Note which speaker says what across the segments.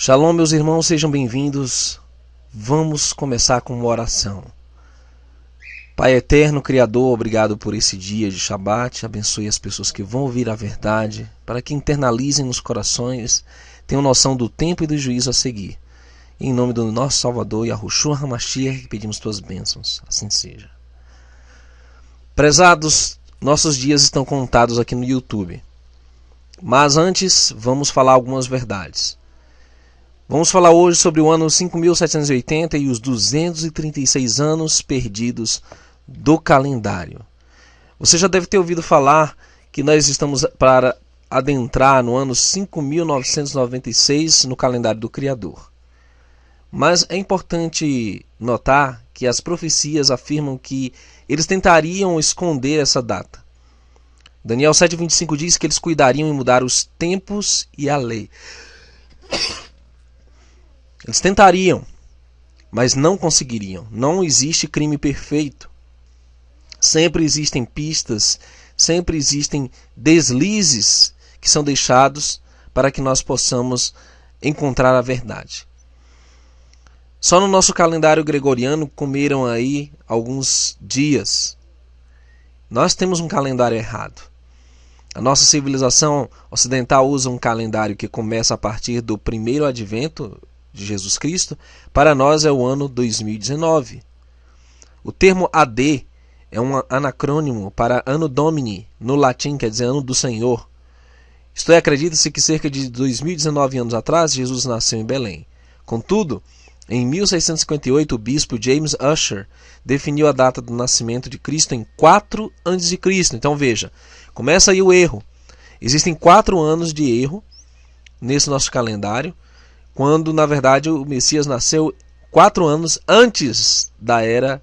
Speaker 1: Shalom, meus irmãos, sejam bem-vindos. Vamos começar com uma oração. Pai eterno, Criador, obrigado por esse dia de Shabat. Abençoe as pessoas que vão ouvir a verdade, para que internalizem nos corações, tenham noção do tempo e do juízo a seguir. Em nome do nosso Salvador, Yahushua HaMashiach, pedimos tuas bênçãos. Assim seja. Prezados, nossos dias estão contados aqui no YouTube. Mas antes, vamos falar algumas verdades. Vamos falar hoje sobre o ano 5780 e os 236 anos perdidos do calendário. Você já deve ter ouvido falar que nós estamos para adentrar no ano 5996 no calendário do Criador. Mas é importante notar que as profecias afirmam que eles tentariam esconder essa data. Daniel 7,25 diz que eles cuidariam em mudar os tempos e a lei. Eles tentariam, mas não conseguiriam. Não existe crime perfeito. Sempre existem pistas, sempre existem deslizes que são deixados para que nós possamos encontrar a verdade. Só no nosso calendário gregoriano comeram aí alguns dias. Nós temos um calendário errado. A nossa civilização ocidental usa um calendário que começa a partir do primeiro advento de Jesus Cristo. Para nós é o ano 2019. O termo AD é um anacrônimo para Anno Domini, no latim quer dizer ano do Senhor. Isto é, acredita-se que cerca de 2019 anos atrás Jesus nasceu em Belém. Contudo, em 1658 o bispo James Ussher definiu a data do nascimento de Cristo em 4 a.C. Então veja, começa aí o erro. Existem 4 anos de erro nesse nosso calendário, quando na verdade o Messias nasceu 4 anos antes da era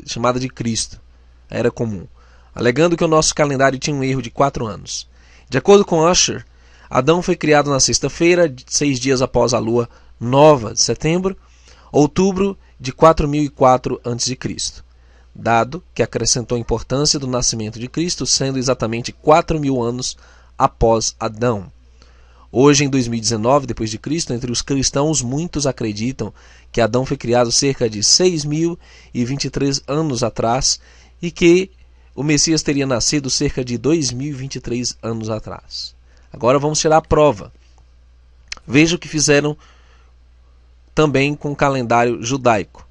Speaker 1: chamada de Cristo, a era comum, alegando que o nosso calendário tinha um erro de 4 anos. De acordo com Ussher, Adão foi criado na sexta-feira, 6 dias após a lua nova de setembro, outubro de 4004 a.C., dado que acrescentou a importância do nascimento de Cristo, sendo exatamente 4.000 anos após Adão. Hoje, em 2019, depois de Cristo, entre os cristãos, muitos acreditam que Adão foi criado cerca de 6.023 anos atrás e que o Messias teria nascido cerca de 2.023 anos atrás. Agora vamos tirar a prova. Veja o que fizeram também com o calendário judaico.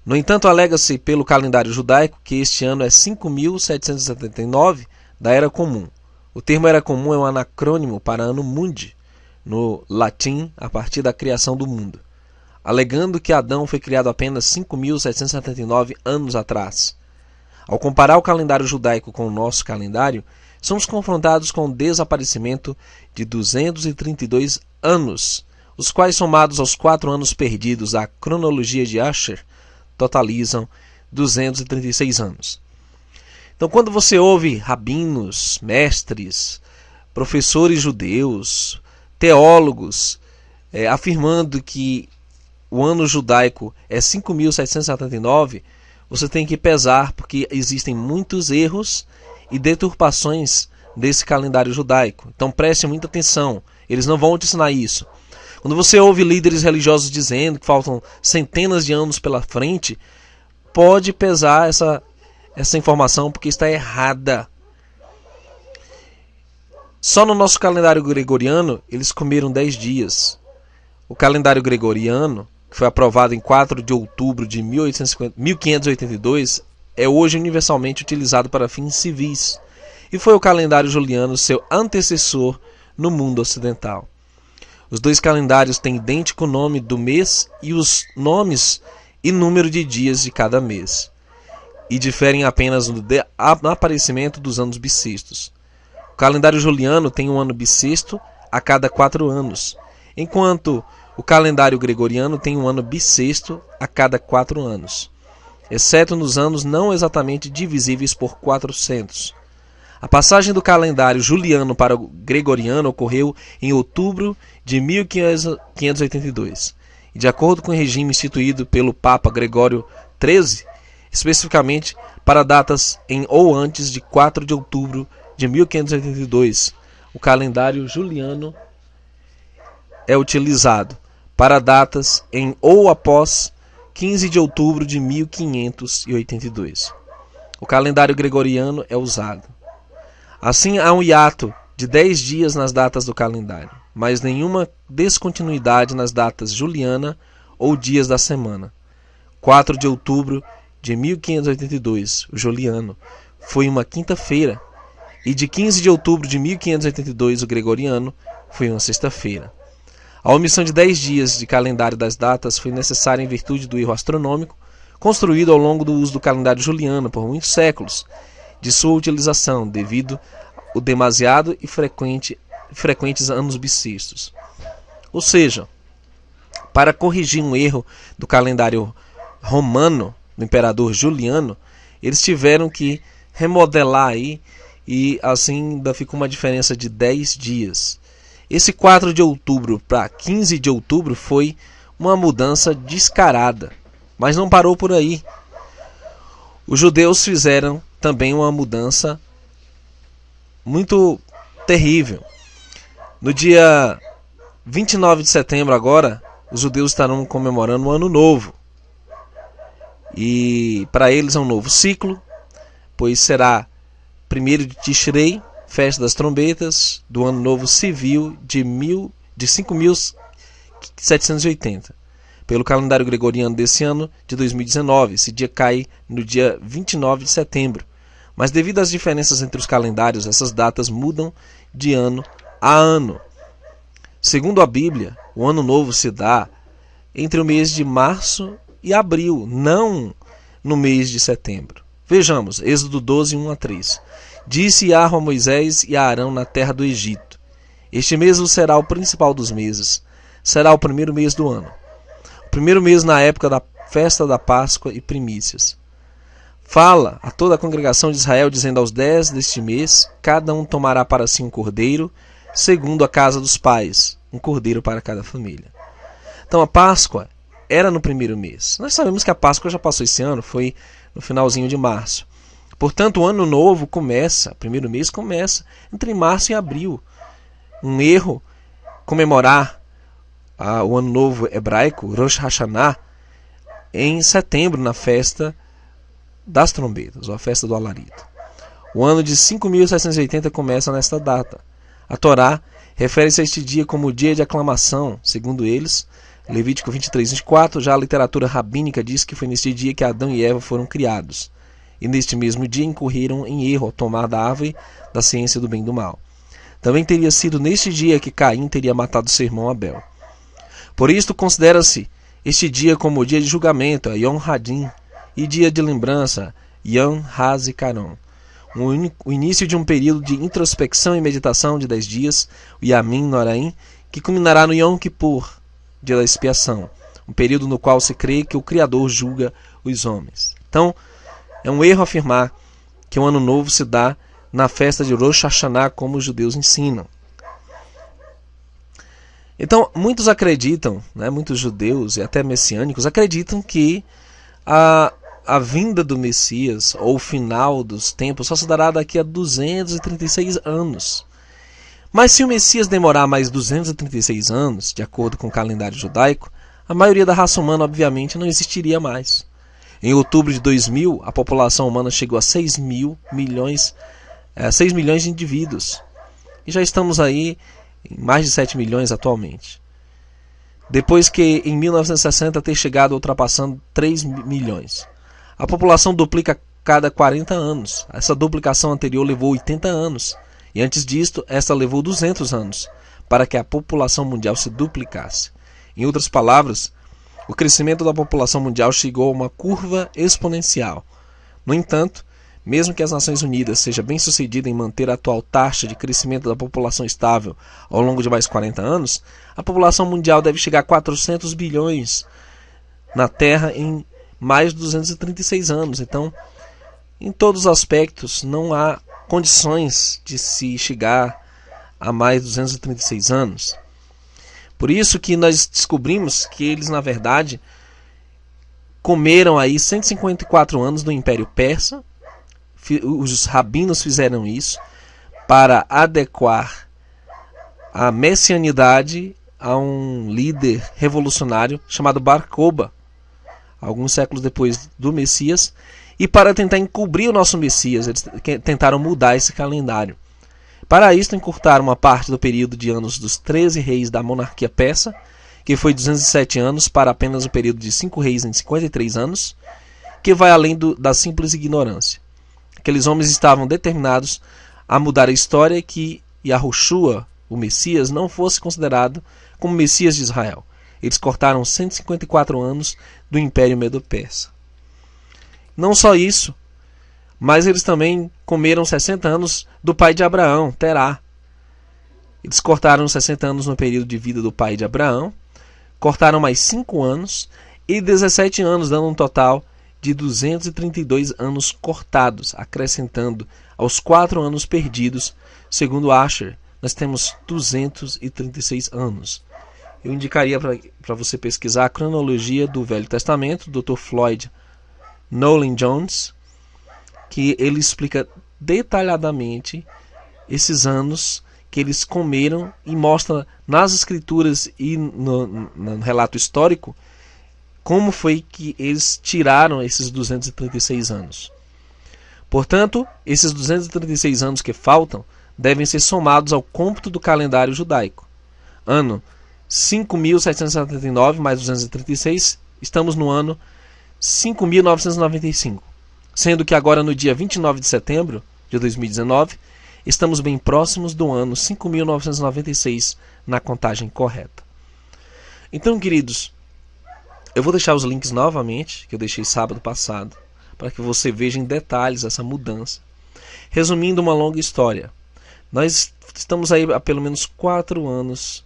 Speaker 1: No entanto, alega-se pelo calendário judaico que este ano é 5.779 da Era Comum. O termo Era Comum é um anacrônimo para Anno Mundi, no latim, a partir da criação do mundo, alegando que Adão foi criado apenas 5.779 anos atrás. Ao comparar o calendário judaico com o nosso calendário, somos confrontados com o desaparecimento de 232 anos, os quais, somados aos 4 anos perdidos da cronologia de Ussher, totalizam 236 anos. Então, quando você ouve rabinos, mestres, professores judeus, teólogos, afirmando que o ano judaico é 5.779, você tem que pesar, porque existem muitos erros e deturpações desse calendário judaico. Então, preste muita atenção, eles não vão te ensinar isso. Quando você ouve líderes religiosos dizendo que faltam centenas de anos pela frente, pode pesar essa informação, porque está errada. Só no nosso calendário gregoriano eles comeram 10 dias. O calendário gregoriano, que foi aprovado em 4 de outubro de 1582, é hoje universalmente utilizado para fins civis, e foi o calendário juliano seu antecessor no mundo ocidental. Os dois calendários têm idêntico nome do mês e os nomes e número de dias de cada mês, e diferem apenas no aparecimento dos anos bissextos. O calendário juliano tem um ano bissexto a cada 4 anos, enquanto o calendário gregoriano tem um ano bissexto a cada 4 anos, exceto nos anos não exatamente divisíveis por 400. A passagem do calendário juliano para o gregoriano ocorreu em outubro de 1582, e de acordo com o regime instituído pelo Papa Gregório XIII, especificamente para datas em ou antes de 4 de outubro de 1582. O calendário juliano é utilizado para datas em ou após 15 de outubro de 1582. O calendário gregoriano é usado. Assim, há um hiato de 10 dias nas datas do calendário, mas nenhuma descontinuidade nas datas juliana ou dias da semana. 4 de outubro de 1582, o juliano, foi uma quinta-feira, e de 15 de outubro de 1582, o gregoriano, foi uma sexta-feira. A omissão de 10 dias de calendário das datas foi necessária em virtude do erro astronômico construído ao longo do uso do calendário juliano por muitos séculos de sua utilização, devido ao demasiado e frequentes anos bissextos. Ou seja, para corrigir um erro do calendário romano, do imperador Juliano, eles tiveram que remodelar aí, e assim ainda ficou uma diferença de 10 dias. Esse 4 de outubro para 15 de outubro foi uma mudança descarada, mas não parou por aí. Os judeus fizeram também uma mudança muito terrível. No dia 29 de setembro agora, os judeus estarão comemorando o Ano Novo. E para eles é um novo ciclo, pois será 1º de Tishrei, festa das trombetas, do Ano Novo Civil de 5.780. Pelo calendário gregoriano desse ano de 2019, esse dia cai no dia 29 de setembro. Mas devido às diferenças entre os calendários, essas datas mudam de ano a ano. Segundo a Bíblia, o Ano Novo se dá entre o mês de março e abril, não no mês de setembro. Vejamos, Êxodo 12, 1-3. Disse Yahweh a Moisés e a Arão na terra do Egito: este mês será o principal dos meses, será o primeiro mês do ano. O primeiro mês na época da festa da Páscoa e primícias. Fala a toda a congregação de Israel, dizendo: aos 10 deste mês, cada um tomará para si um cordeiro, segundo a casa dos pais, um cordeiro para cada família. Então a Páscoa era no primeiro mês. Nós sabemos que a Páscoa já passou esse ano, foi no finalzinho de março. Portanto, o Ano Novo começa, o primeiro mês começa entre março e abril. Um erro comemorar o Ano Novo hebraico, Rosh Hashanah, em setembro, na festa das trombetas, ou a festa do alarido. O ano de 5.780 começa nesta data. A Torá refere-se a este dia como o dia de aclamação, segundo eles, Levítico 23, 24, já a literatura rabínica diz que foi neste dia que Adão e Eva foram criados. E neste mesmo dia incorreram em erro ao tomar da árvore da ciência do bem e do mal. Também teria sido neste dia que Caim teria matado seu irmão Abel. Por isto considera-se este dia como o dia de julgamento, Yom Hadin, e dia de lembrança, Yom HaZikaron. O início de um período de introspecção e meditação de 10 dias, o Yamin Noraim, que culminará no Yom Kippur, dia da expiação, um período no qual se crê que o Criador julga os homens. Então, é um erro afirmar que o Ano Novo se dá na festa de Rosh Hashanah, como os judeus ensinam. Então, muitos acreditam, muitos judeus e até messiânicos acreditam que a vinda do Messias, ou o final dos tempos, só se dará daqui a 236 anos. Mas se o Messias demorar mais 236 anos, de acordo com o calendário judaico, a maioria da raça humana, obviamente, não existiria mais. Em outubro de 2000, a população humana chegou a 6 milhões de indivíduos. E já estamos aí em mais de 7 milhões atualmente. Depois que em 1960 ter chegado ultrapassando 3 milhões. A população duplica a cada 40 anos. Essa duplicação anterior levou 80 anos. E antes disto, esta levou 200 anos para que a população mundial se duplicasse. Em outras palavras, o crescimento da população mundial chegou a uma curva exponencial. No entanto, mesmo que as Nações Unidas seja bem sucedida em manter a atual taxa de crescimento da população estável ao longo de mais 40 anos, a população mundial deve chegar a 400 bilhões na Terra em mais de 236 anos. Então, em todos os aspectos, não há condições de se chegar a mais de 236 anos. Por isso que nós descobrimos que eles, na verdade, comeram aí 154 anos do Império Persa. Os rabinos fizeram isso para adequar a messianidade a um líder revolucionário chamado Bar Kokhba, alguns séculos depois do Messias, e para tentar encobrir o nosso Messias, eles tentaram mudar esse calendário. Para isso, encurtaram uma parte do período de anos dos 13 reis da monarquia persa, que foi 207 anos, para apenas o período de 5 reis em 53 anos, que vai além da simples ignorância. Aqueles homens estavam determinados a mudar a história e que Yahushua, o Messias, não fosse considerado como Messias de Israel. Eles cortaram 154 anos do Império Medo-Persa. Não só isso, mas eles também comeram 60 anos do pai de Abraão, Terá. Eles cortaram 60 anos no período de vida do pai de Abraão, cortaram mais 5 anos e 17 anos, dando um total de 232 anos cortados, acrescentando aos 4 anos perdidos. Segundo Asher, nós temos 236 anos. Eu indicaria para você pesquisar a cronologia do Velho Testamento, Dr. Floyd Nolan Jones, que ele explica detalhadamente esses anos que eles comeram e mostra nas escrituras e no relato histórico como foi que eles tiraram esses 236 anos. Portanto, esses 236 anos que faltam devem ser somados ao cômputo do calendário judaico. Ano 5.779 mais 236, estamos no ano 5.995, sendo que agora no dia 29 de setembro de 2019, estamos bem próximos do ano 5.996 na contagem correta. Então, queridos, eu vou deixar os links novamente, que eu deixei sábado passado, para que você veja em detalhes essa mudança. Resumindo uma longa história, nós estamos aí há pelo menos 4 anos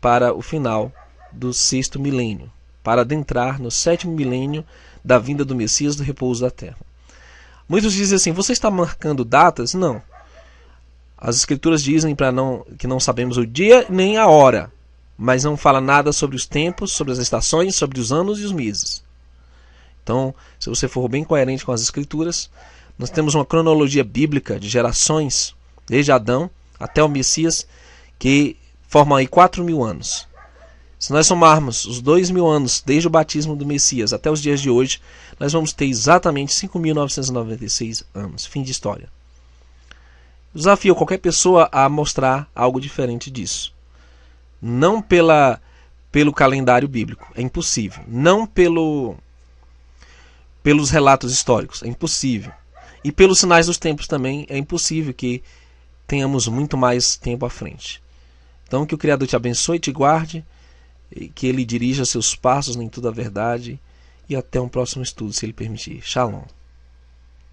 Speaker 1: para o final do 6º milênio, para adentrar no 7º milênio da vinda do Messias, do repouso da terra. Muitos dizem assim: você está marcando datas? Não. As escrituras dizem que não sabemos o dia nem a hora, mas não fala nada sobre os tempos, sobre as estações, sobre os anos e os meses. Então, se você for bem coerente com as escrituras, nós temos uma cronologia bíblica de gerações, desde Adão até o Messias, que formam aí 4.000 anos. Se nós somarmos os 2.000 anos desde o batismo do Messias até os dias de hoje, nós vamos ter exatamente 5.996 anos. Fim de história. Desafio qualquer pessoa a mostrar algo diferente disso. Não pelo calendário bíblico, é impossível. Não pelos relatos históricos, é impossível. E pelos sinais dos tempos também, é impossível que tenhamos muito mais tempo à frente. Então, que o Criador te abençoe e te guarde, que Ele dirija seus passos em toda a verdade, e até um próximo estudo, se Ele permitir. Shalom.